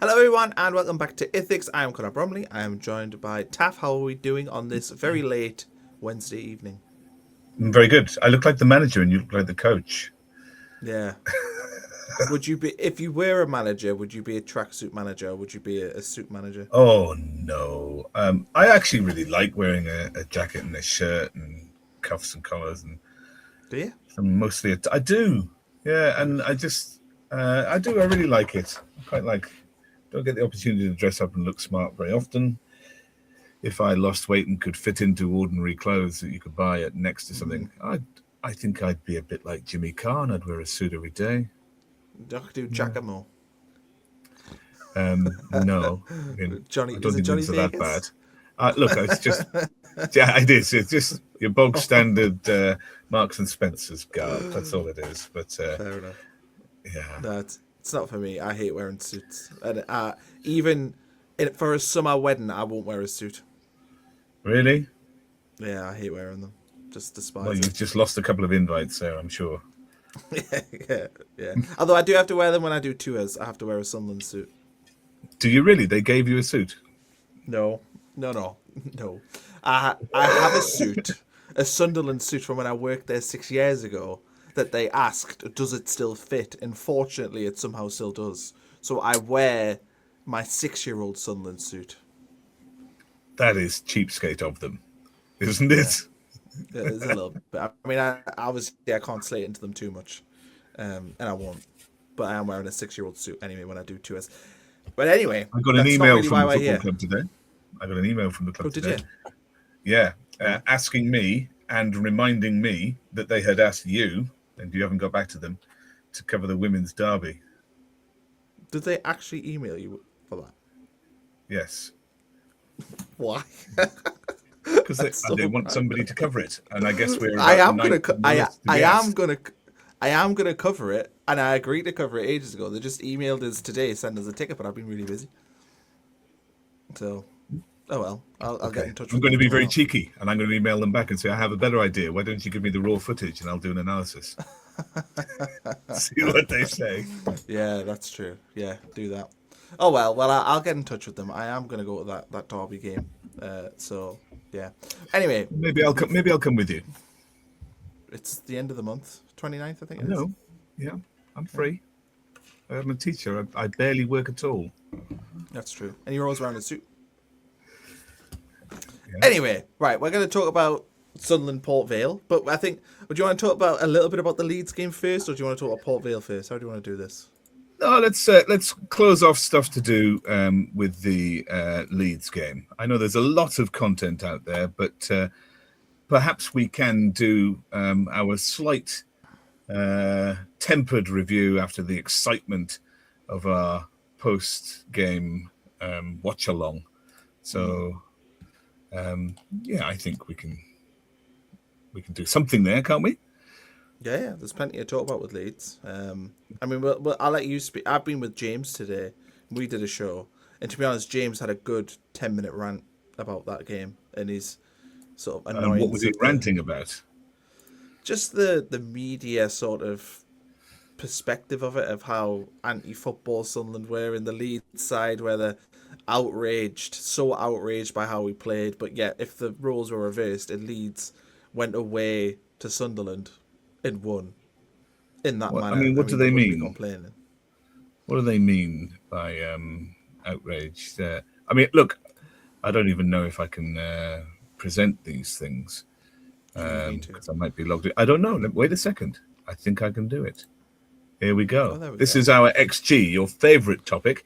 Hello, everyone, and welcome back to Ethics. I am Conor Bromley. I am joined by Taff. How are we doing on this very late Wednesday evening? Very good. I look like the manager and you look like the coach. Yeah. Would you be, if you were a manager, would you be a tracksuit manager or would you be a suit manager? Oh, no. I actually really like wearing a jacket and a shirt and cuffs and collars. And Do you? I'm mostly, I do. Yeah, and I do. I really like it. I quite like, don't get the opportunity to dress up and look smart very often. If I lost weight and could fit into ordinary clothes that you could buy at next to something, I think I'd be a bit like Jimmy Carr. I'd wear a suit every day. Don't do Giacomo. No, I mean, Johnny, I is don't it think Johnny things are that bad. Vegas? Look, it's just, yeah, it is. It's just your bog standard Marks and Spencer's garb. That's all it is. But Fair enough. yeah, No, it's not for me. I hate wearing suits. And even for a summer wedding, I won't wear a suit. really? Yeah, I hate wearing them. Just Well, despise it. you've just lost a couple of invites there, I'm sure. Yeah. Although I do have to wear them when I do tours. I have to wear a Sunderland suit. Do you really? They gave you a suit. No, no. I have a suit, a Sunderland suit from when I worked there 6 years ago. That they asked, does it still fit? And fortunately, it somehow still does. So I wear my 6-year-old Sunderland suit. That is cheapskate of them, isn't Yeah, it? yeah, there's a little bit. I mean, I obviously I can't slate into them too much, and I won't. But I am wearing a 6-year-old suit anyway when I do tours. But anyway, I got an that's not email really from why the we're football here. club today. I got an email from the Oh, club did you? today. Yeah, Oh. asking me and reminding me that they had asked you, and you haven't got back to them, to cover the women's derby. Did they actually email you for that? Yes, Why? because That's so they want somebody random. to cover it, and I guess we're I about am gonna, ninth co- on the list to I be am asked. gonna, I am gonna cover it, and I agreed to cover it ages ago. They just emailed us today, send us a ticket, but I've been really busy. So, oh well, I'll get Okay, in touch I'm with going them to be very tomorrow. cheeky, and I'm going to email them back and say I have a better idea. Why don't you give me the raw footage, and I'll do an analysis. See what they say. Yeah, that's true. Yeah, do that. Oh well, I'll get in touch with them. I am gonna go to that derby game. So yeah. Anyway, Maybe I'll come. Maybe I'll come with you. it's the end of the month, 29th, I think I it is. know. Yeah, I'm Yeah, free. I'm a teacher. I barely work at all. that's true. And you're always wearing a suit. Yeah. Anyway, right, we're going to talk about Sunderland Port Vale, but I think, would you want to talk about a little bit about the Leeds game first, or do you want to talk about Port Vale first? How do you want to do this? No, let's close off stuff to do with the Leeds game. I know there's a lot of content out there, but perhaps we can do our slight tempered review after the excitement of our post-game watch along. So yeah, I think we can do something there, can't we? Yeah, there's plenty to talk about with Leeds. I mean, I'll let you speak. I've been with James today. We did a show, and to be honest, James had a good 10-minute rant about that game and his sort of And what was annoyance he at ranting about? just the media sort of perspective of it, of how anti-football Sunderland were in the Leeds side, where they're outraged, so outraged by how we played, but yet if the roles were reversed and Leeds went away to Sunderland and won in that What I manner, mean, I what do mean, they they wouldn't be mean? complaining. What do they mean by outrage? I mean, look, I don't even know if I can present these things You need me to. because I might be logged in. I don't know. Wait a second. I think I can do it. Here we Oh, go. there we This go. is our XG, your favourite topic.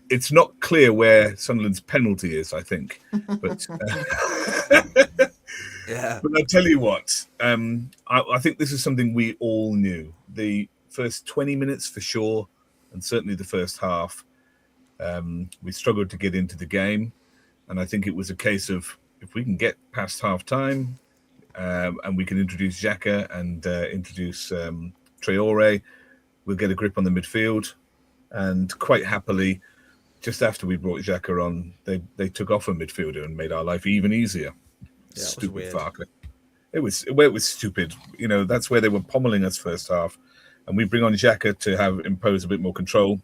It's not clear where Sunderland's penalty is, I think, but Yeah. but I tell you what, I think this is something we all knew. The first 20 minutes for sure, and certainly the first half, we struggled to get into the game. And I think it was a case of if we can get past half time and we can introduce Xhaka and introduce Traore, we'll get a grip on the midfield. And quite happily, just after we brought Xhaka on, they took off a midfielder and made our life even easier. Yeah, it was Stupid weird. Farke. It was stupid. You know, that's where they were pommeling us first half. And we bring on Xhaka to have impose a bit more control.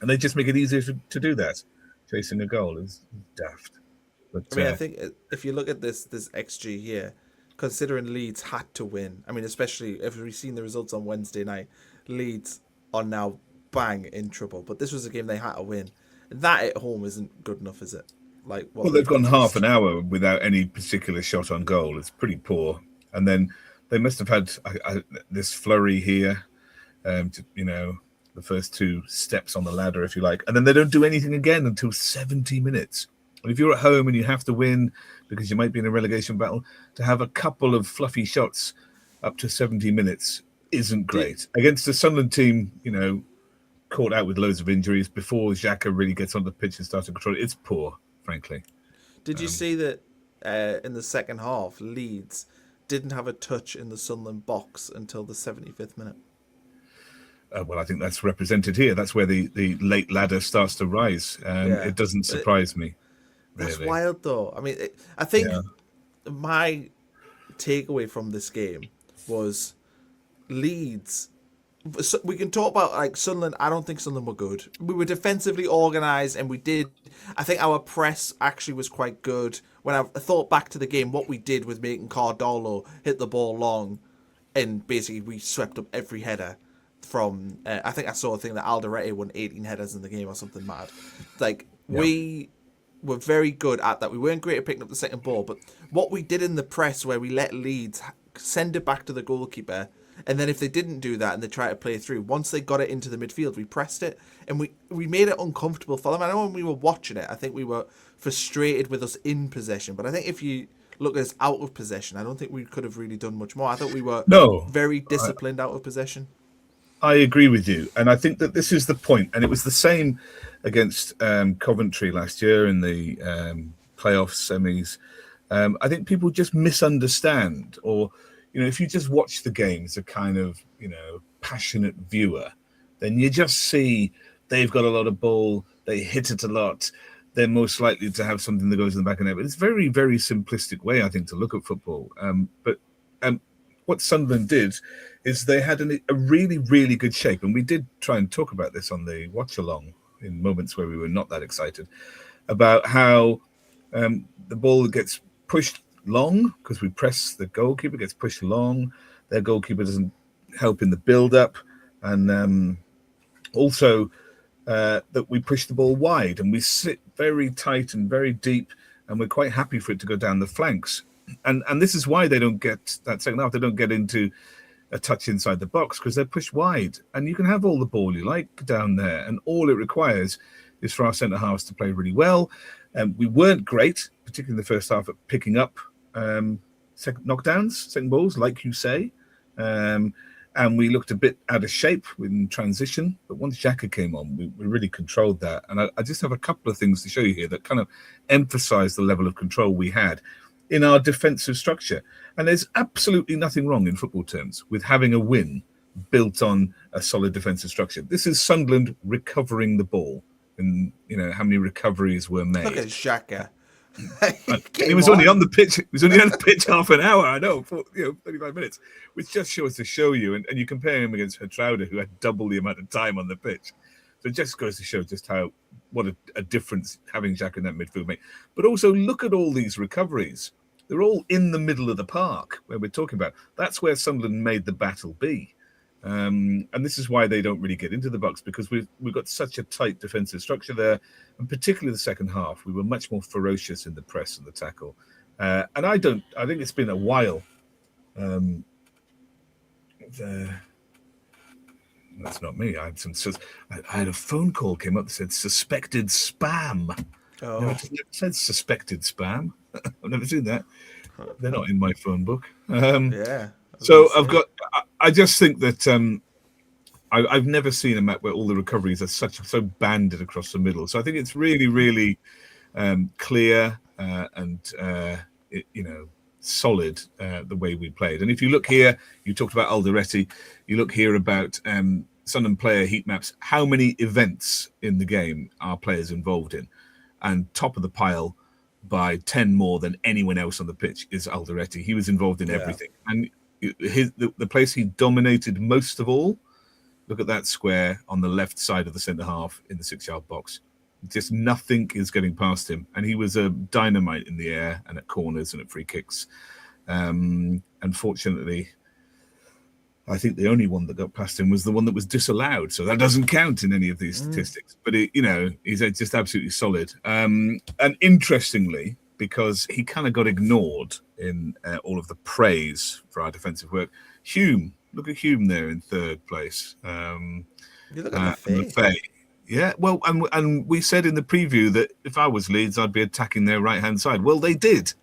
and they just make it easier to do that. Chasing a goal is daft. I But mean, I think if you look at this XG here, considering Leeds had to win, I mean, especially if we've seen the results on Wednesday night, Leeds are now bang in trouble. But this was a game they had to win. That at home isn't good enough, is it? Like what well, they've they've gone half an produced. hour without any particular shot on goal. It's pretty poor. And then they must have had this flurry here, the first two steps on the ladder, if you like. And then they don't do anything again until 70 minutes. And if you're at home and you have to win because you might be in a relegation battle, to have a couple of fluffy shots up to 70 minutes isn't Did great. Against the Sunderland team, caught out with loads of injuries before Xhaka really gets on the pitch and starts to control it, it's poor, frankly. Did you see that in the second half, Leeds didn't have a touch in the Sunderland box until the 75th minute? Well, I think that's represented here. That's where the late ladder starts to rise. Yeah, It doesn't surprise me, that's really. wild though. I mean, I think Yeah. my takeaway from this game was Leeds. So we can talk about like Sunderland. I don't think Sunderland were good. We were defensively organised, and we did. I think our press actually was quite good. When I thought back to the game, what we did was making Cardolo hit the ball long, and basically we swept up every header. From I think I saw a thing that Alderete won 18 headers in the game or something mad. Like Yeah. we were very good at that. We weren't great at picking up the second ball, but what we did in the press, where we let Leeds send it back to the goalkeeper. And then if they didn't do that and they tried to play through, once they got it into the midfield, we pressed it and we made it uncomfortable for them. I know when we were watching it, I think we were frustrated with us in possession. But I think if you look at us out of possession, I don't think we could have really done much more. I thought we were No, very disciplined out of possession. I agree with you. And I think that this is the point. And it was the same against Coventry last year in the playoff semis. I think people just misunderstand, or if you just watch the game as a kind of, passionate viewer, then you just see they've got a lot of ball, they hit it a lot, they're most likely to have something that goes in the back of the net. But it's a very, very simplistic way, I think, to look at football. But what Sunderland did is they had a really, really good shape. And we did try and talk about this on the watch-along in moments where we were not that excited, about how the ball gets pushed long because we press the goalkeeper, gets pushed long. Their goalkeeper doesn't help in the build-up. And also that we push the ball wide and we sit very tight and very deep, and we're quite happy for it to go down the flanks. And this is why they don't get that second half. They don't get into a touch inside the box because they're pushed wide. And you can have all the ball you like down there. And all it requires is for our centre-halves to play really well. We weren't great, particularly in the first half, at picking up second knockdowns, second balls, like you say. And we looked a bit out of shape in transition. But once Xhaka came on, we really controlled that. And I just have a couple of things to show you here that kind of emphasise the level of control we had in our defensive structure. And there's absolutely nothing wrong in football terms with having a win built on a solid defensive structure. This is Sunderland recovering the ball, and how many recoveries were made. Look at Xhaka. He was only on the pitch. He was only on the pitch half an hour. I know, for 35 minutes, which just shows to show you. And you compare him against Hertrauda, who had double the amount of time on the pitch. So it just goes to show just what a difference having Xhaka in that midfield made. But also look at all these recoveries. They're all in the middle of the park where we're talking about. That's where Sunderland made the battle be. And this is why they don't really get into the box, because we've got such a tight defensive structure there. And particularly the second half, we were much more ferocious in the press and the tackle. And I think it's been a while. That's not me. I had a phone call came up that said suspected spam. Oh. No, it said suspected spam. I've never seen that. They're not in my phone book. Yeah. So I just think that I've never seen a map where all the recoveries are so banded across the middle. So I think it's really, really clear and solid the way we played. And if you look here, you talked about Alderete. You look here about Sunderland player heat maps. How many events in the game are players involved in? And top of the pile by 10 more than anyone else on the pitch is Alderete. He was involved in everything. And the place he dominated most of all Look at that square on the left side of the centre half in the 6-yard box. Just nothing is getting past him. And he was a dynamite in the air and at corners and at free kicks. Unfortunately, I think the only one that got past him was the one that was disallowed. So that doesn't count in any of these statistics. But, he's just absolutely solid. And interestingly, because he kind of got ignored in all of the praise for our defensive work, Hume, look at Hume there in third place. You look at Lafay. Yeah, well, and we said in the preview that if I was Leeds, I'd be attacking their right-hand side. Well, they did.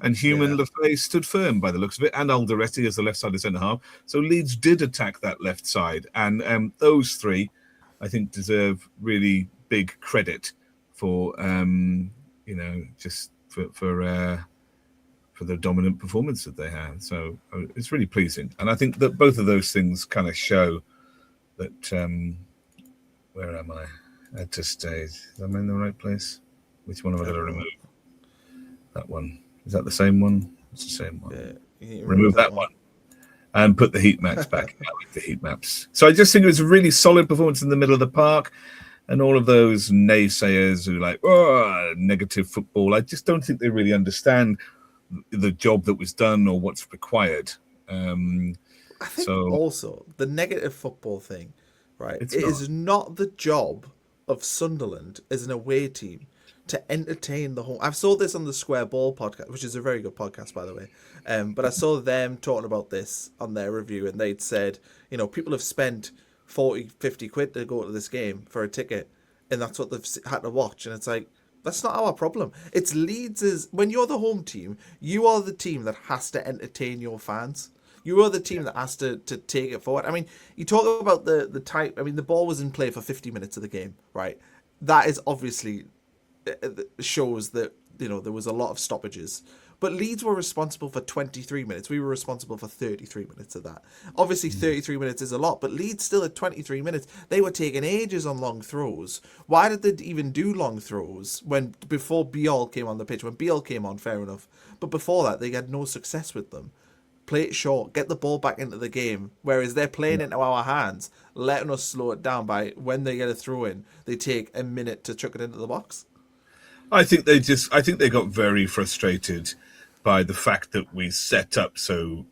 And Hume and Lafay stood firm by the looks of it, and Alderete as the left side of centre-half. So Leeds did attack that left side. And those three, I think, deserve really big credit for, just for the dominant performance that they had. So it's really pleasing. And I think that both of those things kind of show that... where am I? At this stage. Am I in the right place? Which one have I got to remove? That one. Is that the same one? It's the same one. Yeah, remove that one. And put the heat maps back. I like the heat maps. So I just think it was a really solid performance in the middle of the park. And all of those naysayers who like, negative football, I just don't think they really understand the job that was done or what's required. I think also the negative football thing, right? It is not the job of Sunderland as an away team to entertain the home. I saw this on the Square Ball podcast, which is a very good podcast, by the way. But I saw them talking about this on their review, and they'd said, people have spent 40, 50 quid to go to this game for a ticket, and that's what they've had to watch. And it's like, that's not our problem. It's Leeds' when you're the home team, you are the team that has to entertain your fans. You are the team that has to take it forward. I mean, you talk about the type. I mean, the ball was in play for 50 minutes of the game, right? That is obviously shows that, there was a lot of stoppages. But Leeds were responsible for 23 minutes. We were responsible for 33 minutes of that. Obviously, 33 minutes is a lot, but Leeds still at 23 minutes. They were taking ages on long throws. Why did they even do long throws before Biol came on the pitch? When Biol came on, fair enough. But before that, they had no success with them. Play it short, get the ball back into the game. Whereas they're playing into our hands, letting us slow it down by when they get a throw in, they take a minute to chuck it into the box. I think they got very frustrated by the fact that we set up so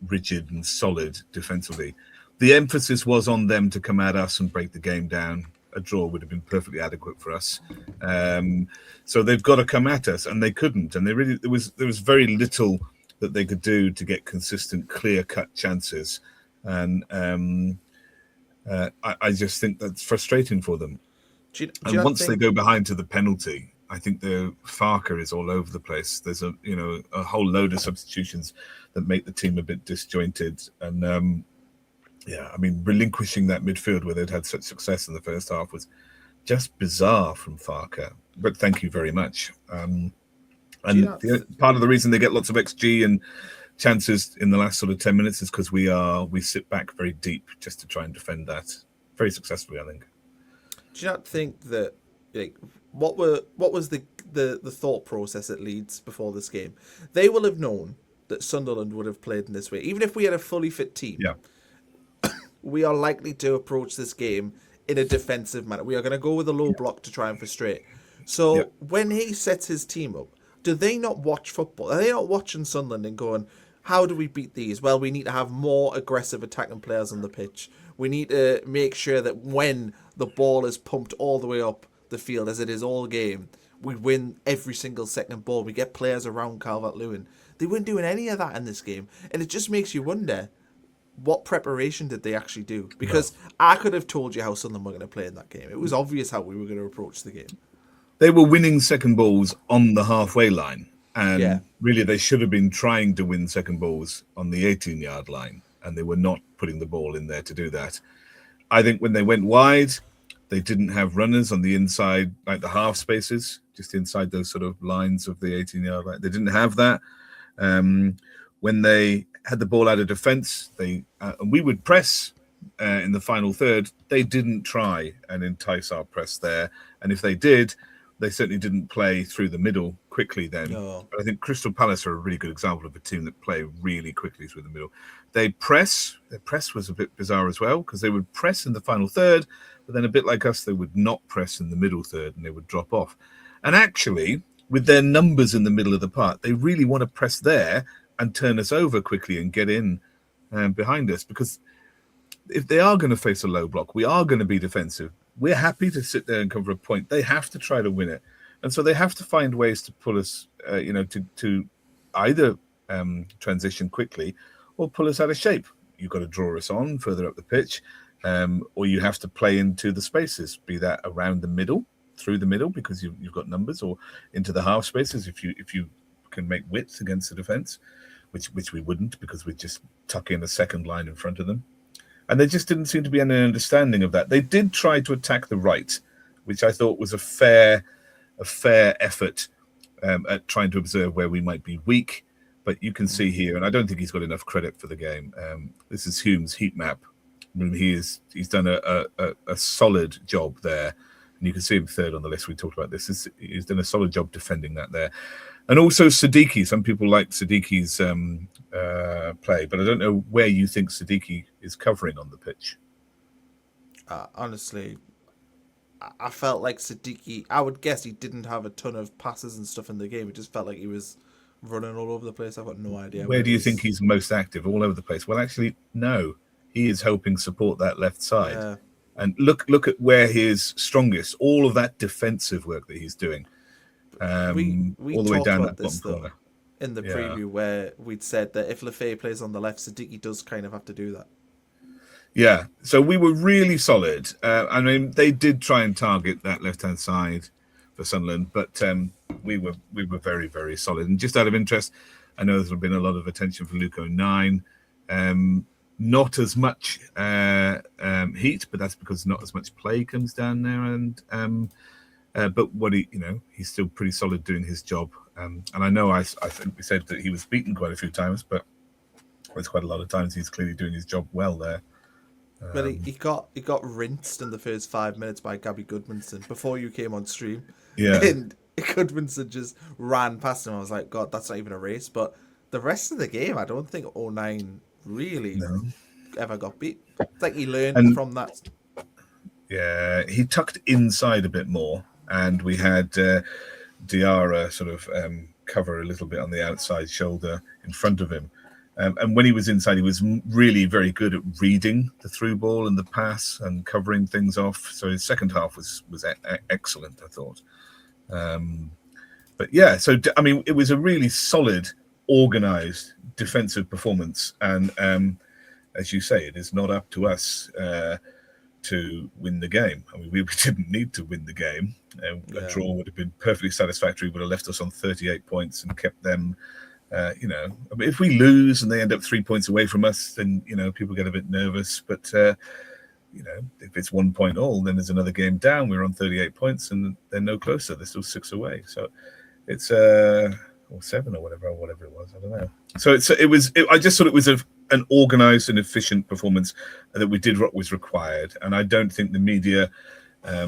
rigid and solid defensively. The emphasis was on them to come at us and break the game down. A draw would have been perfectly adequate for us. So they've got to come at us, and they couldn't. And there was very little that they could do to get consistent, clear-cut chances. And I just think that's frustrating for them. Once they go behind to the penalty, I think the Farke is all over the place. There's a whole load of substitutions that make the team a bit disjointed. And relinquishing that midfield where they'd had such success in the first half was just bizarre from Farke. But thank you very much. Part of the reason they get lots of XG and chances in the last sort of 10 minutes is because we sit back very deep just to try and defend that very successfully, I think. Do you not think that what was the thought process at Leeds before this game? They will have known that Sunderland would have played in this way. Even if we had a fully fit team, we are likely to approach this game in a defensive manner. We are going to go with a low block to try and frustrate. So when he sets his team up, do they not watch football? Are they not watching Sunderland and going, how do we beat these? Well, we need to have more aggressive attacking players on the pitch. We need to make sure that when the ball is pumped all the way up the field, as it is all game, we win every single second ball. We get players around Calvert-Lewin. They weren't doing any of that in this game. And it just makes you wonder, what preparation did they actually do? Because I could have told you how Sunderland were going to play in that game. It was obvious how we were going to approach the game. They were winning second balls on the halfway line. And really, they should have been trying to win second balls on the 18-yard line. And they were not putting the ball in there to do that. I think when they went wide, they didn't have runners on the inside, like the half spaces, just inside those sort of lines of the 18-yard line. They didn't have that. When they had the ball out of defence, and we would press in the final third. They didn't try and entice our press there. And if they did, they certainly didn't play through the middle quickly then. No. But I think Crystal Palace are a really good example of a team that play really quickly through the middle. They press. Their press was a bit bizarre as well, because they would press in the final third, but then a bit like us, they would not press in the middle third and they would drop off. And actually, with their numbers in the middle of the park, they really want to press there and turn us over quickly and get in behind us, because if they are going to face a low block, we are going to be defensive. We're happy to sit there and cover a point. They have to try to win it. And so they have to find ways to pull us, to either transition quickly or pull us out of shape. You've got to draw us on further up the pitch, or you have to play into the spaces, be that around the middle, through the middle, because you've got numbers, or into the half spaces if you can make width against the defence, which we wouldn't, because we'd just tuck in a second line in front of them. And there just didn't seem to be any understanding of that. They did try to attack the right, which I thought was a fair effort at trying to observe where we might be weak. But you can see here, and I don't think he's got enough credit for the game. This is Hume's heat map. I mean, he's done a solid job there. And you can see him third on the list. We talked about this. He's done a solid job defending that there. And also Siddiqui. Some people like Siddiqui's play, but I don't know where you think Siddiqui is covering on the pitch. Honestly, I felt like Siddiqui, I would guess he didn't have a ton of passes and stuff in the game. It just felt like he was running all over the place. I've got no idea. Where do you think he's most active? All over the place? Well, actually, no. He is helping support that left side. Yeah. And look at where he is strongest. All of that defensive work that he's doing. We all the way down that bottom corner. In the preview, where we'd said that if Lefebvre plays on the left, Siddiqui does kind of have to do that. Yeah, so we were really solid. I mean, they did try and target that left-hand side for Sunderland, but we were very, very solid. And just out of interest, I know there's been a lot of attention for Luke 09. Not as much heat, but that's because not as much play comes down there. And but what he's still pretty solid doing his job. And I know I think we said that he was beaten quite a few times, but there's quite a lot of times he's clearly doing his job well there. But he got rinsed in the first 5 minutes by Gabby Goodmanson before you came on stream. Yeah. And Goodmanson just ran past him. I was like, God, that's not even a race. But the rest of the game, I don't think 09 really ever got beat. It's like he learned from that. Yeah, he tucked inside a bit more, and we had Diarra sort of cover a little bit on the outside shoulder in front of him. And when he was inside, he was really very good at reading the through ball and the pass and covering things off. So his second half was excellent, I thought. But yeah, so I mean, it was a really solid, organised defensive performance. And as you say, it is not up to us to win the game. I mean, we didn't need to win the game. A draw would have been perfectly satisfactory. Would have left us on 38 points and kept them. I mean, if we lose and they end up 3 points away from us, then people get a bit nervous. But if it's 1 point all, then there's another game down. We're on 38 points, and they're no closer. They're still 6 away. So it's or 7 or whatever it was. I don't know. So I just thought it was an organised and efficient performance that we did what was required. And I don't think the media. I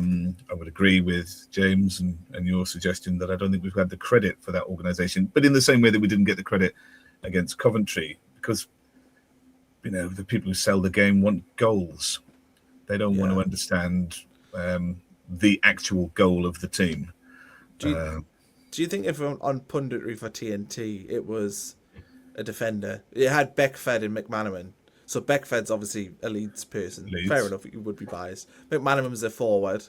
would agree with James and your suggestion that I don't think we've had the credit for that organisation, but in the same way that we didn't get the credit against Coventry, because the people who sell the game want goals. They don't want to understand the actual goal of the team. Do you think if on punditry for TNT it was a defender, it had Beckford and McManaman? So Beckford's obviously a Leeds person. Leeds. Fair enough, you would be biased. McManaman's a forward.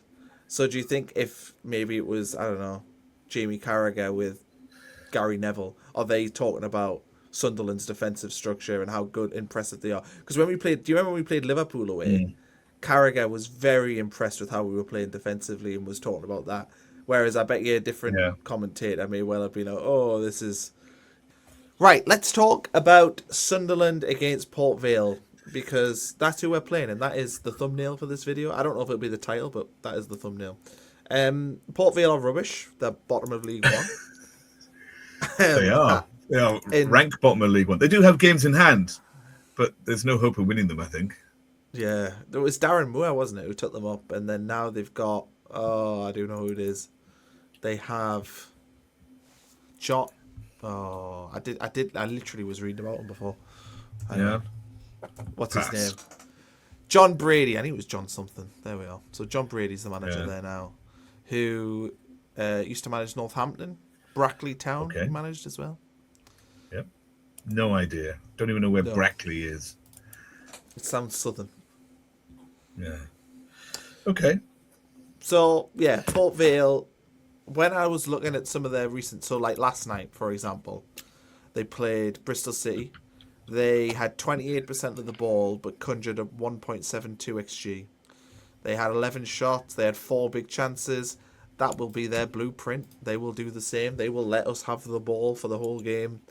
So do you think if maybe it was, I don't know, Jamie Carragher with Gary Neville, are they talking about Sunderland's defensive structure and how good, impressive they are? Because when we played, do you remember when we played Liverpool away? Carragher was very impressed with how we were playing defensively and was talking about that. Whereas I bet you a different commentator may well have been like, oh, this is... Right, let's talk about Sunderland against Port Vale, because that's who we're playing, and that is the thumbnail for this video. I don't know if it'll be the title, but that is the thumbnail. Port Vale are rubbish. They're bottom of League One. They are. They are rank bottom of League One. They do have games in hand, but there's no hope of winning them, I think. Yeah, it was Darren Moore, wasn't it, who took them up, and then now they've got... Oh, I do know who it is. they have John. Oh, I literally was reading about him before. What's his name? John Brady. I think it was John something. There we are. So John Brady's the manager there now, who used to manage Northampton, Brackley Town. He managed as well. Yep. No idea. Don't even know where Brackley is. It sounds southern. Yeah. Okay. So yeah, Port Vale. When I was looking at some of their recent, so like last night, for example, they played Bristol City. They had 28% of the ball, but conjured a 1.72 XG. They had 11 shots. They had 4 big chances. That will be their blueprint. They will do the same. They will let us have the ball for the whole game.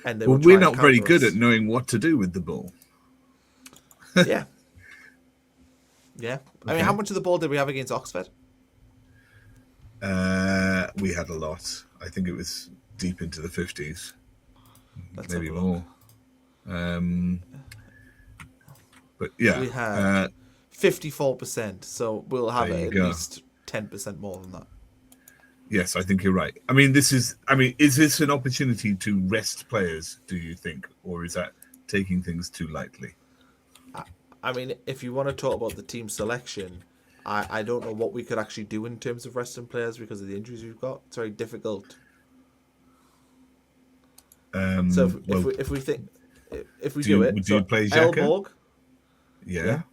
And they will we're not very good at knowing what to do with the ball. Yeah. Yeah. I mean, how much of the ball did we have against Oxford? We had a lot. I think it was deep into the 50s. Maybe more. But yeah. We had 54%. So we'll have at least 10% more than that. Yes, I think you're right. I mean, is this an opportunity to rest players, do you think? Or is that taking things too lightly? I mean, if you want to talk about the team selection, I don't know what we could actually do in terms of resting players because of the injuries we've got. It's very difficult. So if we do you play Xhaka? Elborg? Yeah.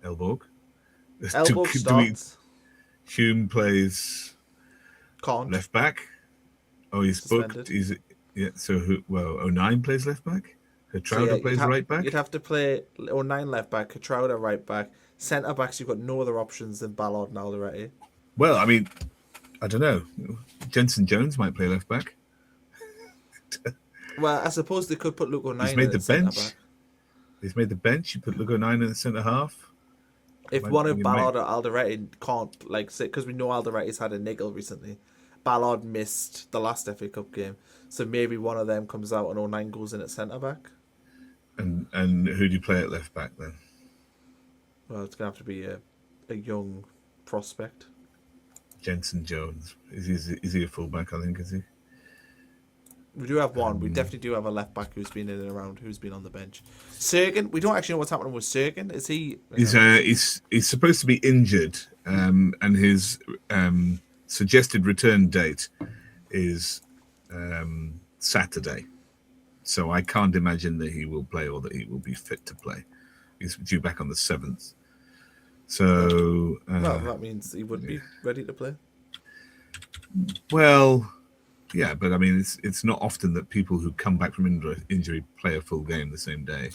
Elborg. Elborg starts. Hume plays left back. Oh, he's suspended. Booked. So O'Nine plays left back. Catrauda plays right back. You'd have to play O'Nine left back, Catrauda right back. Centre backs, you've got no other options than Ballard and Alderete. Well, I mean, I don't know. Jensen Jones might play left back. Well, I suppose they could put Luke O'Nine. He's made the bench. He's made the bench. You put Luke O'Nine in the centre half. If one of Ballard or Alderete can't say, because we know Alderete's had a niggle recently. Ballard missed the last FA Cup game, so maybe one of them comes out and O'Nine goes in at centre back. And who do you play at left back then? Well, it's gonna have to be a young prospect. Jensen Jones. Is he a fullback? I think, is he? We do have one. We definitely do have a left back who's been in and around, who's been on the bench. Sergen, we don't actually know what's happening with Sergen. Is he? He's supposed to be injured, and his suggested return date is Saturday. So I can't imagine that he will play or that he will be fit to play. He's due back on the 7th. So well, that means he would be ready to play. Well, yeah, but I mean, it's not often that people who come back from injury play a full game the same day.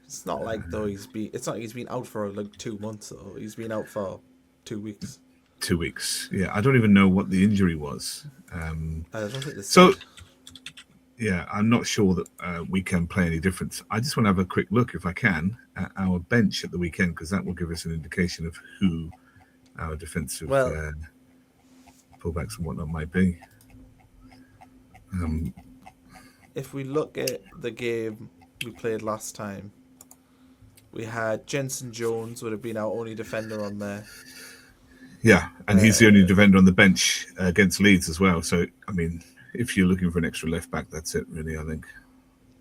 It's not like though he's been out for like 2 months. Or he's been out for 2 weeks. 2 weeks. Yeah, I don't even know what the injury was. I don't think so. Yeah, I'm not sure that we can play any difference. I just want to have a quick look, if I can, at our bench at the weekend, because that will give us an indication of who our defensive fullbacks and whatnot might be. If we look at the game we played last time, we had Jensen Jones would have been our only defender on there. Yeah, and he's the only defender on the bench against Leeds as well. So, I mean, if you're looking for an extra left back, that's it, really, I think.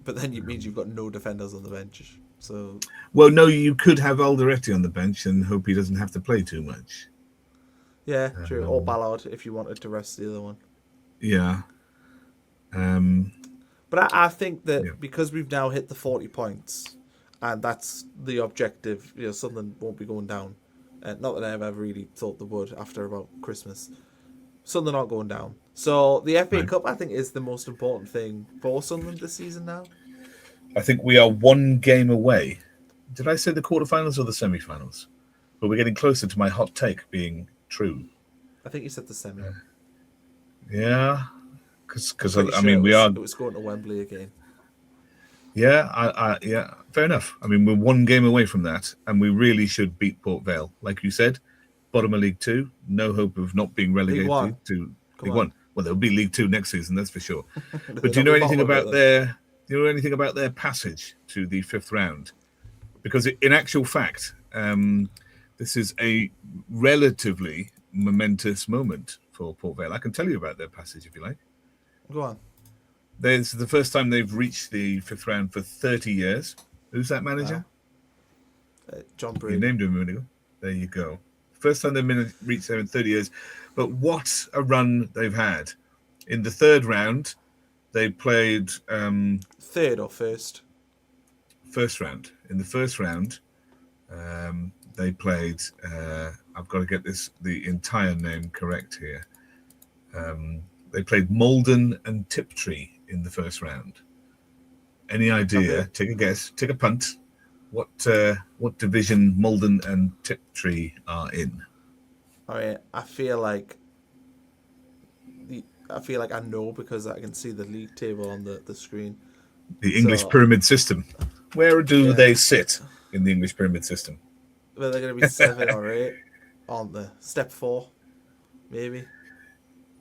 But then it means you've got no defenders on the bench. So, well, no, you could have Alderete on the bench and hope he doesn't have to play too much. Yeah, true. Or Ballard if you wanted to rest the other one. Yeah. But I think that because we've now hit the 40 points, and that's the objective, Sunderland won't be going down. Not that I ever really thought they would after about Christmas. Sunderland aren't going down. So the FA Cup, I think, is the most important thing for Sunderland this season now. I think we are one game away. Did I say the quarterfinals or the semi-finals? But we're getting closer to my hot take being true. I think you said the semi. Yeah. Because I mean, we are. It was going to Wembley again. Yeah, yeah, fair enough. I mean, we're one game away from that, and we really should beat Port Vale. Like you said, bottom of League Two, no hope of not being relegated to League One. Well, there'll be League Two next season, that's for sure. But do you know anything about their? Do you know anything about their passage to the 5th round? Because in actual fact, this is a relatively momentous moment for Port Vale. I can tell you about their passage if you like. Go on. This is the first time they've reached the fifth round for 30 years. Who's that manager? Wow. John You Brady. named him a minute ago. There you go. First time they've reached there in 30 years. But what a run they've had. In the third round, they played... Third or first? First round. In the first round, they played... I've got to get the entire name correct here. They played Malden and Tiptree in the first round. Any idea? Okay. Take a guess. Take a punt. What division Malden and Tiptree are in? All right. I feel like I know because I can see the league table on the screen. The English pyramid system. Where do they sit in the English pyramid system? Well, they're going to be 7 or 8, aren't they? Step 4, maybe.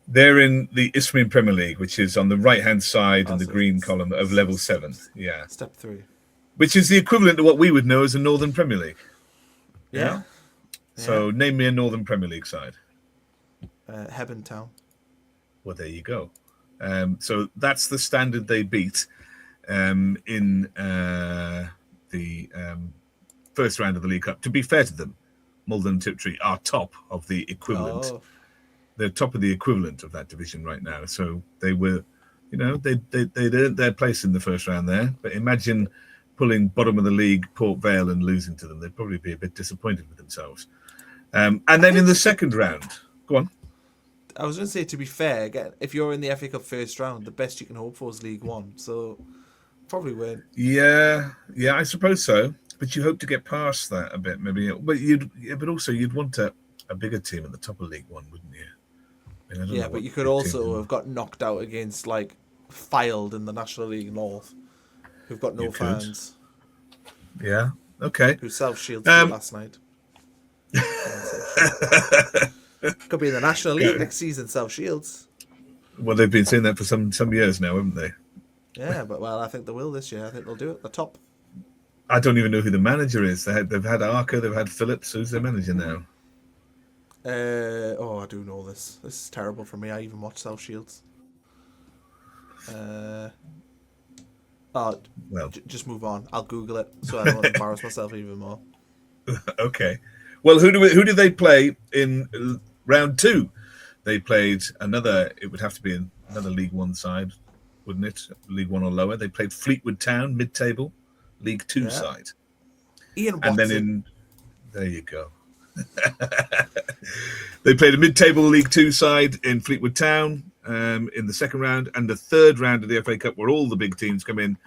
They're in the Isthmian Premier League, which is on the right-hand side in the green column of level 7. Yeah. Step 3. Which is the equivalent to what we would know as a Northern Premier League. Yeah. So name me a Northern Premier League side. Hebburn Town. Well, there you go. So that's the standard they beat in the first round of the League Cup. To be fair to them, Malden and Tiptree are top of the equivalent. Oh. They're top of the equivalent of that division right now. So they were, they'd earned their place in the first round there. But imagine pulling bottom of the league Port Vale and losing to them. They'd probably be a bit disappointed with themselves. And then in the second round, go on. I was going to say, to be fair, again, if you're in the FA Cup first round, the best you can hope for is League One. So probably win. Yeah, I suppose so. But you hope to get past that a bit, maybe. But also you'd want a bigger team at the top of League One, wouldn't you? Yeah, but you could also have got knocked out against Fylde in the National League North, who've got no fans. Yeah. Okay. Who self-shielded last night. Could be in the National League next season. Self-shields. Well, they've been saying that for some years now, haven't they? Yeah, but I think they will this year. I think they'll do it. The top. I don't even know who the manager is. They've had Arca, they've had Phillips. Who's their manager now? I do know this. This is terrible for me. I even watch South Shields. Just move on. I'll Google it so I don't embarrass myself even more. Okay. Well, who do they play in round 2? They played another. It would have to be another League One side, wouldn't it? League One or lower. They played Fleetwood Town, mid-table, League Two side. Ian Watson. And then there you go. They played a mid-table League Two side in Fleetwood Town in the second round, and the third round of the FA Cup, where all the big teams come in,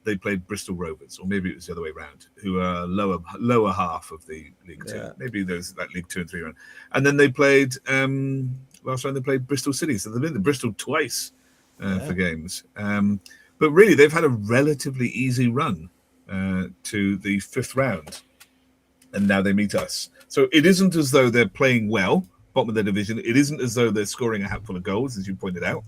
they played Bristol Rovers, or maybe it was the other way around, who are lower half of the League Two. Maybe there's that League Two and Three round, and then they played last round they played Bristol City, so they've been to Bristol twice for games. But really, they've had a relatively easy run to the fifth round, and now they meet us. So it isn't as though they're playing well, bottom of their division. It isn't as though they're scoring a hatful of goals, as you pointed out.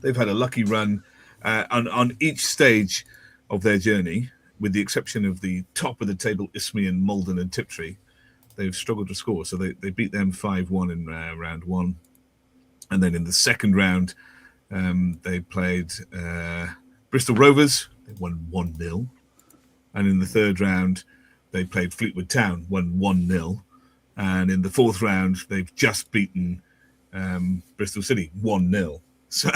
They've had a lucky run on each stage of their journey, with the exception of the top of the table, Isthmian, Malden and Tiptree. They've struggled to score, so they beat them 5-1 in round 1. And then in the second round, they played Bristol Rovers. They won 1-0. And in the third round, they played Fleetwood Town, won 1-0. And in the fourth round, they've just beaten Bristol City, 1-0. So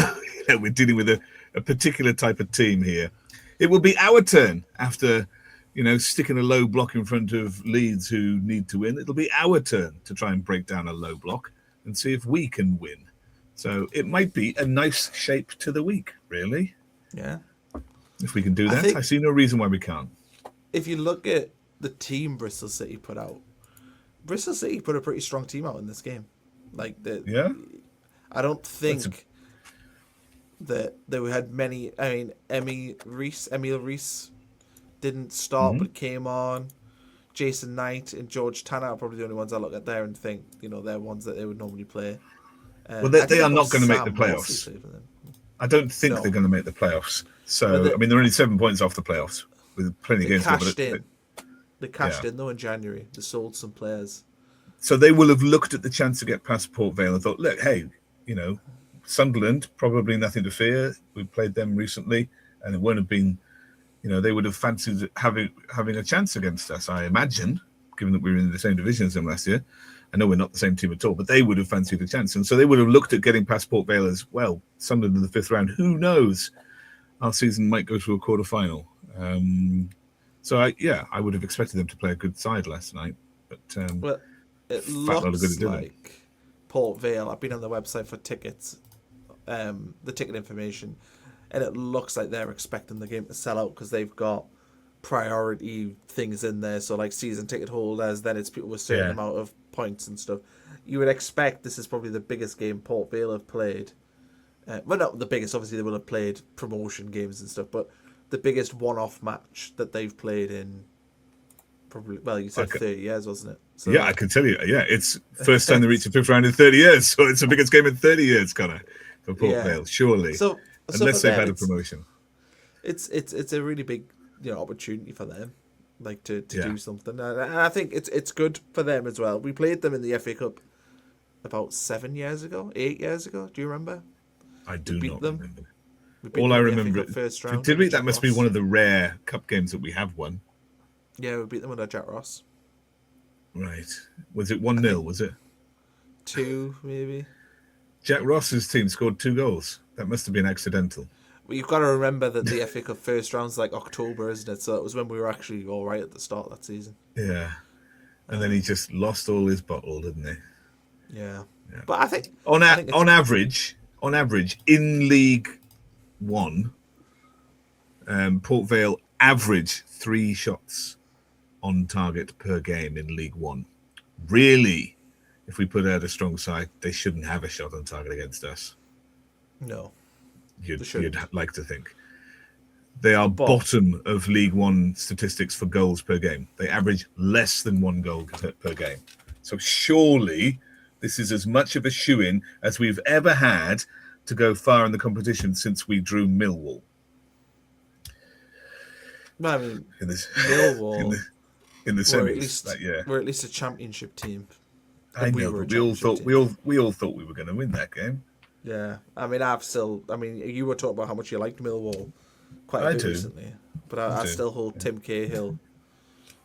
we're dealing with a particular type of team here. It will be our turn after, sticking a low block in front of Leeds who need to win. It'll be our turn to try and break down a low block and see if we can win. So it might be a nice shape to the week, really. Yeah. If we can do that, I see no reason why we can't. If you look at the team Bristol City put out, Bristol City put a pretty strong team out in this game. I don't think that they had many. I mean, Emil Reese didn't start, but came on. Jason Knight and George Tanner are probably the only ones I look at there and think, they're ones that they would normally play. Well, they are not going to make the playoffs. I don't think they're going to make the playoffs. So, they're only 7 points off the playoffs with plenty of games. They cashed in, though, in January. They sold some players. So they will have looked at the chance to get past Port Vale and thought, look, hey, Sunderland, probably nothing to fear. We played them recently, and it won't have been, they would have fancied having a chance against us, I imagine, given that we were in the same division as them last year. I know we're not the same team at all, but they would have fancied a chance. And so they would have looked at getting past Port Vale as well. Sunderland in the 5th round. Who knows? Our season might go to a quarter-final. So, I would have expected them to play a good side last night. But well, it looks like Port Vale. I've been on the website for tickets, the ticket information, and it looks like they're expecting the game to sell out because they've got priority things in there. So like season ticket holders, then it's people with a certain amount of points and stuff. You would expect this is probably the biggest game Port Vale have played. Well, not the biggest. Obviously, they will have played promotion games and stuff, but the biggest one-off match that they've played in probably, well, you said 30 years, wasn't it? So, I can tell you. Yeah, it's first time they reached the 5th round in 30 years, so it's the biggest game in 30 years, Connor, for Port Vale, surely. Unless they've had a promotion. It's a really big opportunity for them, like to do something, and I think it's good for them as well. We played them in the FA Cup about 8 years ago. Do you remember? I do not remember. All I remember first round. Did we? That must be one of the rare cup games that we have won. Yeah, we beat them under Jack Ross. Right. Was it 1-0? Was it 2 maybe? Jack Ross's team scored 2 goals. That must have been accidental. Well, you've got to remember that the FA Cup first round's like October, isn't it? So it was when we were actually all right at the start of that season. Yeah. And then he just lost all his bottle, didn't he? Yeah. But I think on average, in League One, Port Vale average 3 shots on target per game in League One. Really, if we put out a strong side, they shouldn't have a shot on target against us. No. You'd like to think. They are bottom of League One statistics for goals per game. They average less than 1 goal per game. So surely this is as much of a shoo-in as we've ever had to go far in the competition since we drew Millwall. I mean, Millwall in the semis that year. We're at least a championship team. I know, but we all thought we were going to win that game. Yeah, I mean, you were talking about how much you liked Millwall quite a bit recently, but I still hold Tim Cahill.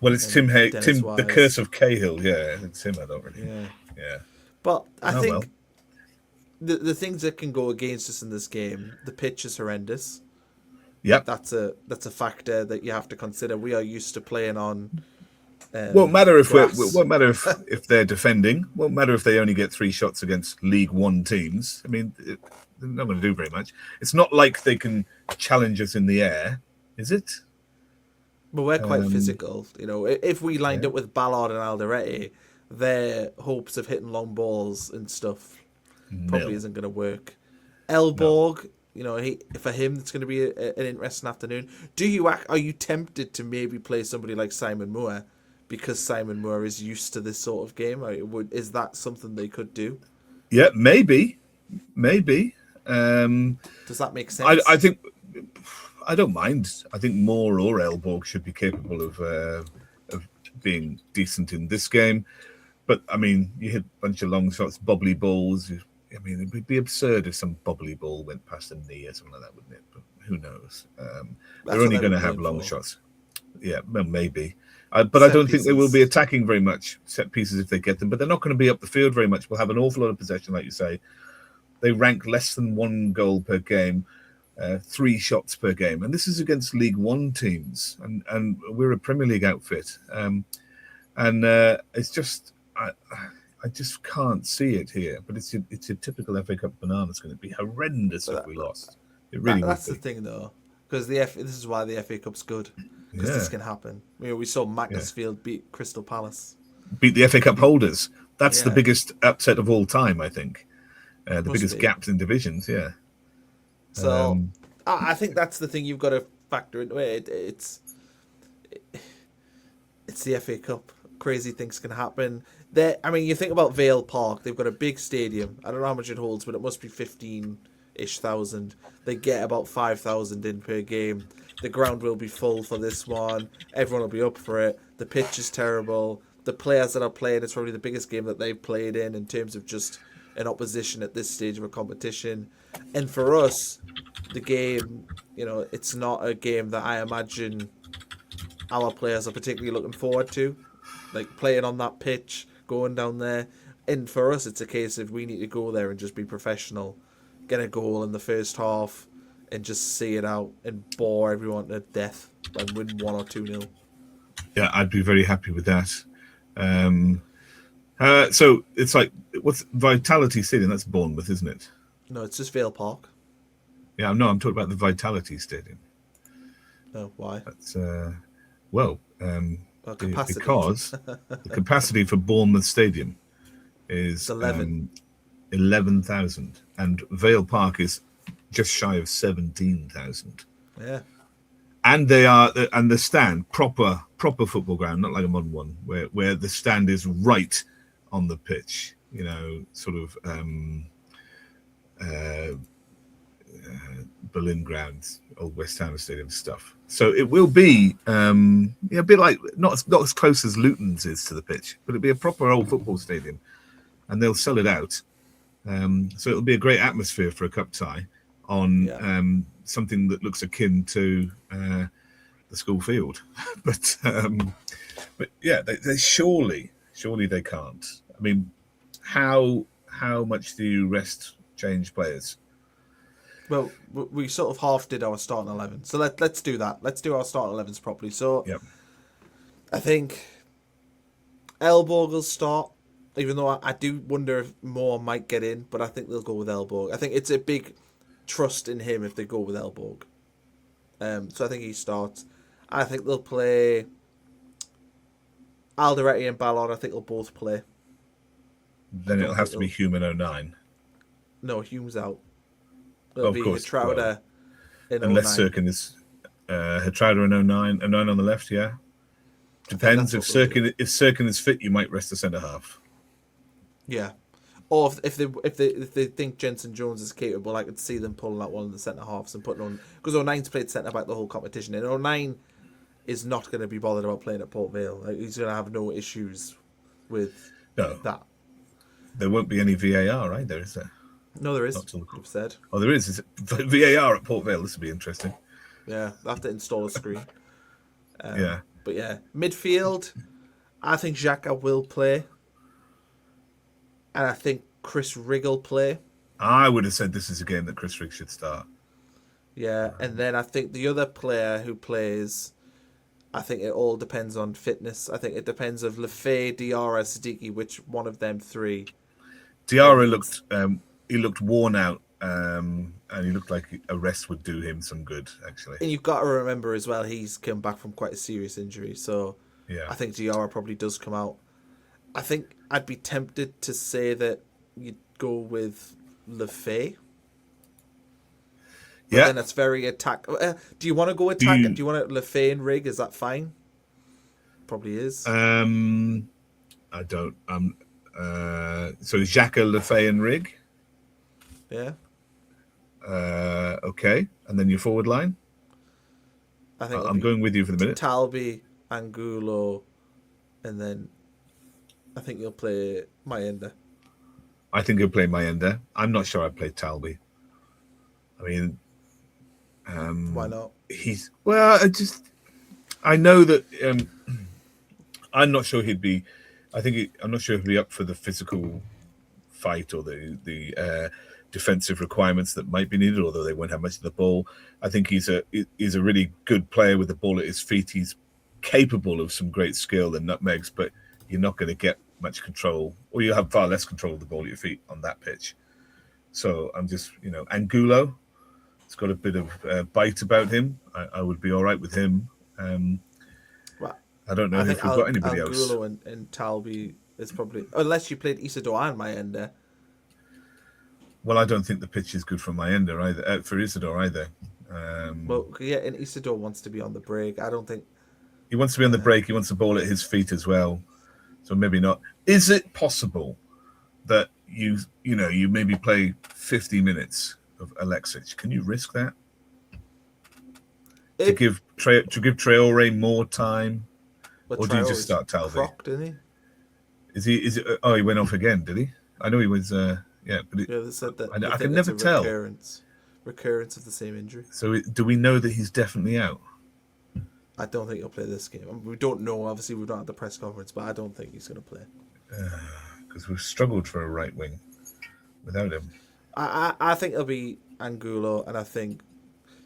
Well, it's Tim, the curse of Cahill. Yeah, it's him. I don't really. Yeah. But I think the things that can go against us in this game, the pitch is horrendous. Yep. That's a factor that you have to consider. We are used to playing on. Won't matter if if they're defending. Won't matter if they only get 3 shots against League One teams. I mean, they're not going to do very much. It's not like they can challenge us in the air, is it? Well, we're quite physical. If we lined up with Ballard and Alderete, their hopes of hitting long balls and stuff probably isn't going to work. Elborg, for him, it's going to be an interesting afternoon. Are you tempted to maybe play somebody like Simon Moore because Simon Moore is used to this sort of game? Is that something they could do? Yeah, maybe. Does that make sense? I think I don't mind. I think Moore or Elborg should be capable of being decent in this game. But I mean, you hit a bunch of long shots, bobbly balls. I mean, it would be absurd if some bobbly ball went past a knee or something like that, wouldn't it? But who knows? They're only going to have long shots. Yeah, well, maybe. But I don't think they will be attacking very much set pieces if they get them. But they're not going to be up the field very much. We'll have an awful lot of possession, like you say. They rank less than 1 goal per game, 3 shots per game. And this is against League One teams. And we're a Premier League outfit. It's just... I just can't see it here, but it's a typical FA Cup banana. It's going to be horrendous if we lost. It really that's the thing, though, because this is why the FA Cup's good, because this can happen. We saw Macclesfield beat Crystal Palace, beat the FA Cup holders. That's the biggest upset of all time, I think. The biggest gaps in divisions. Yeah. So I think that's the thing you've got to factor into it. It's the FA Cup. Crazy things can happen. You think about Vale Park. They've got a big stadium. I don't know how much it holds, but it must be 15-ish thousand. They get about 5,000 in per game. The ground will be full for this one. Everyone will be up for it. The pitch is terrible. the players that are playing, it's probably the biggest game that they've played in terms of just an opposition at this stage of a competition. And for us, the game, it's not a game that I imagine our players are particularly looking forward to, like playing on that pitch, going down there. And for us, it's a case of we need to go there and just be professional, get a goal in the first half, and just see it out and bore everyone to death and win 1 or 2-0. Yeah, I'd be very happy with that. So it's like, what's Vitality Stadium? That's Bournemouth, isn't it? No, it's just Vale Park. Yeah, no, I'm talking about the Vitality Stadium. No, why? That's Capacity. because the capacity for Bournemouth Stadium is 11,000, and Vale Park is just shy of 17,000. Yeah. And the stand, proper football ground, not like a modern one, where the stand is right on the pitch, sort of Berlin grounds, old West Ham Stadium stuff. So it will be a bit like not as close as Luton's is to the pitch, but it'll be a proper old football stadium, and they'll sell it out. So it'll be a great atmosphere for a cup tie on something that looks akin to the school field. but yeah, they surely they can't. I mean, how much do you change players? Well, we sort of half did our starting 11, so let's do that. Let's do our starting 11s properly. So, yep. I think Elborg will start, even though I do wonder if Moore might get in, but I think they'll go with Elborg. I think it's a big trust in him if they go with Elborg. So I think he starts. I think they'll play Alderete and Ballard. I think they'll both play. Then it'll have to be Hume in 09. No, Hume's out. It'll be course. Hertrauder in unless 09. Sirkin is Hertrauder in 09. 09 on the left, yeah. Depends. If Sirkin is fit, you might rest the centre half. Yeah. Or if they think Jensen Jones is capable, I could see them pulling that one in the centre halves and putting on, because 09's played centre back the whole competition, and 09 is not going to be bothered about playing at Port Vale. Like, he's going to have no issues with that. There won't be any VAR, right? There is there. No, there is. You've said. Oh, there is. Is it VAR at Port Vale? This would be interesting. Yeah, they have to install a screen. Yeah. But yeah, midfield, I think Xhaka will play. And I think Chris Rigg will play. I would have said this is a game that Chris Rigg should start. Yeah, and then I think the other player who plays, I think it all depends on fitness. I think it depends of Lefay, Diarra, Siddiqui, which one of them three. Diarra looked worn out, and he looked like a rest would do him some good, actually. And you've got to remember as well, he's come back from quite a serious injury, so yeah. I think Diarra probably does come out. I think I'd be tempted to say that you'd go with Lefay. Yeah. Then that's very attack. Do you want to go attack? Do you want Lefay and Rigg? Is that fine? Probably is. I don't. So Xhaka, Lefay, and Rigg. Yeah. Okay, and then your forward line. I think I'm going with you for the minute. Talbi, Angulo, and then I think you'll play Mayenda. I think he'll play Mayenda. I'm not sure I'd play Talbi. I mean, why not? I know that I'm not sure he'd be. I'm not sure he'd be up for the physical fight or the defensive requirements that might be needed, although they won't have much of the ball. I think he's a really good player with the ball at his feet. He's capable of some great skill and nutmegs, but you're not going to get much control, or you have far less control of the ball at your feet on that pitch. So I'm just, Angulo, it's got a bit of bite about him. I would be all right with him. I don't know if we've got anybody else. Angulo and Talbi is probably, unless you played Isidore and Mayenda. Well, I don't think the pitch is good for Mayenda either, for Isidore either. And Isidore wants to be on the break. I don't think he wants to be on the break. He wants the ball at his feet as well. So maybe not. Is it possible that you maybe play 50 minutes of Alexic? Can you risk that? To give Traore more time? Or do you just start Talbi? Didn't he? Is he? Is it? Oh, he went off again, did he? I know he was. Yeah, but Yeah, they said that they I think can it's never a tell. recurrence of the same injury. So do we know that he's definitely out? I don't think he'll play this game. I mean, we don't know. Obviously, we've not had the press conference, but I don't think he's going to play. Because we've struggled for a right wing without him. I think it'll be Angulo, and I think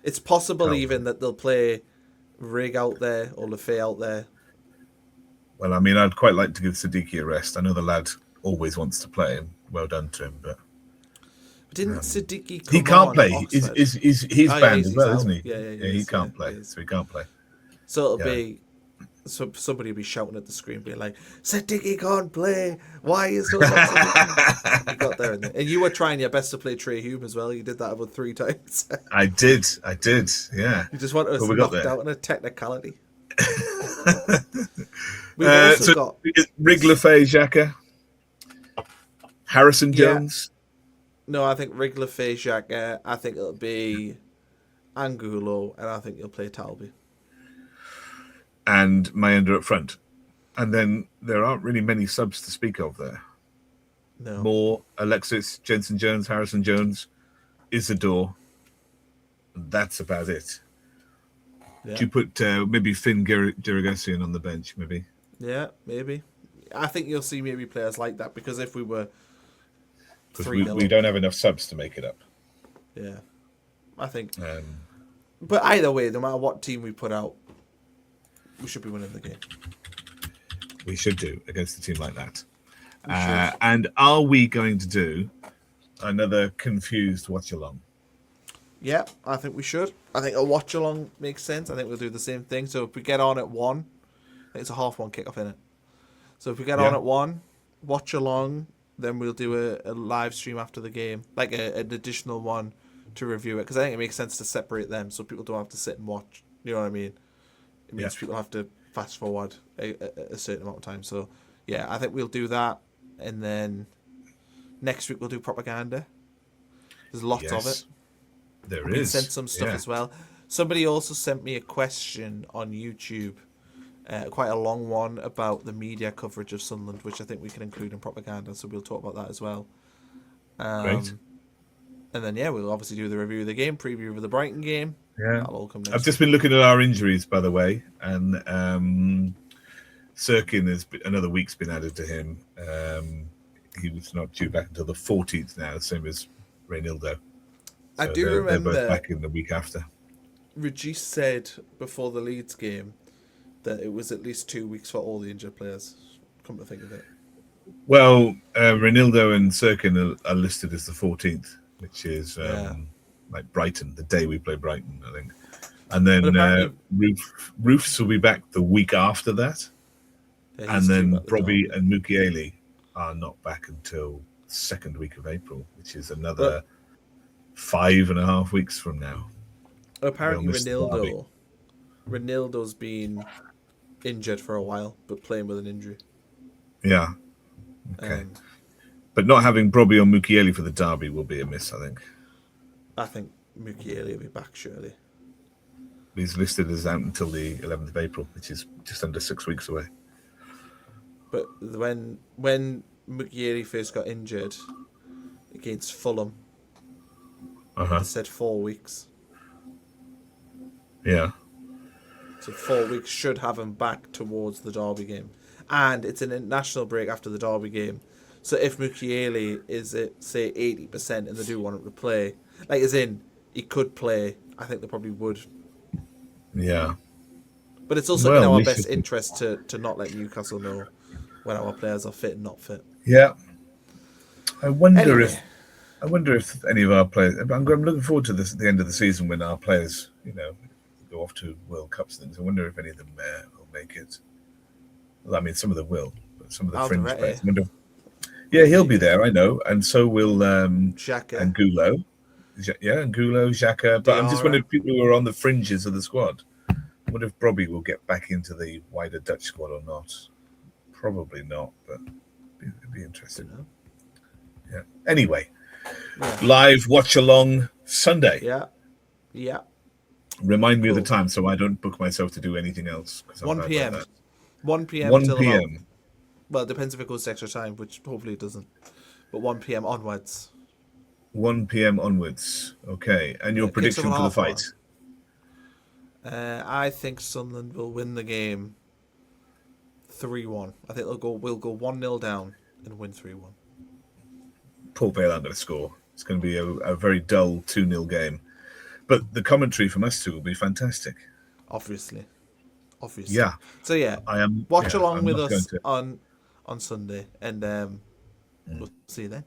it's possible Probably. even that they'll play Rig out there or Lefay out there. Well, I mean, I'd quite like to give Siddiqui a rest. I know the lad always wants to play, and well done to him. But didn't Siddiqui come he can't on play. Oxford? He's banned as well, out. isn't he? Yeah, he can't play. So he can't play. So it'll be somebody will be shouting at the screen, being like, "Siddiqui can't play. Why is so?" You got there, and you were trying your best to play Trey Hume as well. You did that about 3 times. I did. Yeah. You just want us knocked out in a technicality. We've also got Rig, Lefay, Xhaka, Harrison Jones. No, I think Rig, Lefay, Xhaka. I think it'll be Angulo, and I think you'll play Talby. And Mayenda up front. And then there aren't really many subs to speak of there. No. Moore, Alexis, Jensen Jones, Harrison Jones, Isidore. That's about it. Yeah. Do you put maybe Finn Geragosian on the bench, maybe? Yeah, maybe. I think you'll see maybe players like that, because if we were 3-0, we don't have enough subs to make it up. Yeah. I think. But either way, no matter what team we put out, we should be winning the game. We should do against a team like that. And are we going to do another confused watch along? Yeah, I think we should. I think a watch along makes sense. I think we'll do the same thing. So if we get on at 1, I think it's a 1:30 kickoff, isn't it? So if we get on at 1, watch along, then we'll do a live stream after the game, like an additional one to review it, because I think it makes sense to separate them so people don't have to sit and watch. You know what I mean? It means people have to fast forward a certain amount of time. So, yeah, I think we'll do that. And then next week we'll do propaganda. There's lots of it. There we is. Sent some stuff as well. Somebody also sent me a question on YouTube, quite a long one, about the media coverage of Sunderland, which I think we can include in propaganda. So we'll talk about that as well. Great. And then, we'll obviously do the review of the game, preview of the Brighton game. Yeah, that'll all come next I've just been looking at our injuries, by the way, and Sirkin has another week's been added to him. He was not due back until the 14th now, same as Reynildo. So I do remember they're both back in the week after. Regis said before the Leeds game that it was at least 2 weeks for all the injured players. Come to think of it. Well, Reynildo and Sirkin are listed as the 14th, which is like Brighton, the day we play Brighton, I think. And then Roofs will be back the week after that. Yeah, and then Brobby and Mukiele are not back until the 2nd week of April, which is another 5.5 weeks from now. Apparently Reynildo's been injured for a while, but playing with an injury. Yeah. Okay. But not having Brobby or Mukiele for the derby will be a miss, I think. I think Mukiele will be back, surely. He's listed as out until the 11th of April, which is just under 6 weeks away. But when Mukiele first got injured against Fulham, they said 4 weeks. Yeah. So 4 weeks should have him back towards the derby game. And it's an international break after the derby game. So if Mukiele is at, say, 80% and they do want him to play, like as in, he could play, I think they probably would. Yeah. But it's also in our best interest to not let Newcastle know when our players are fit and not fit. Yeah. I wonder if any of our players... I'm looking forward to this at the end of the season when our players, go off to World Cups and things. I wonder if any of them will make it. Well, I mean, some of them will, but some of the fringe players. Yeah, he'll be there, I know. And so will Xhaka. And Gulo. Angulo, Xhaka. But I'm just wondering if people who are on the fringes of the squad, I wonder if Brobby will get back into the wider Dutch squad or not. Probably not, but it'd be interesting. Yeah. Anyway, live watch along Sunday. Yeah. Remind me of the time so I don't book myself to do anything else. 1 p.m. 1 p.m. 1 p.m. Well, it depends if it goes to extra time, which hopefully it doesn't. But 1 p.m. onwards. 1 p.m. onwards. Okay. And your Yeah, kicks off at prediction for the half fight? one. I think Sunderland will win the game 3-1. I think we'll go 1-0 down and win 3-1. Port Vale aren't going to score. It's going to be a very dull 2-0 game. But the commentary from us two will be fantastic. Obviously. Yeah. So yeah, I am. watch Yeah, along I'm with not going us to. on Sunday, and we'll see you then.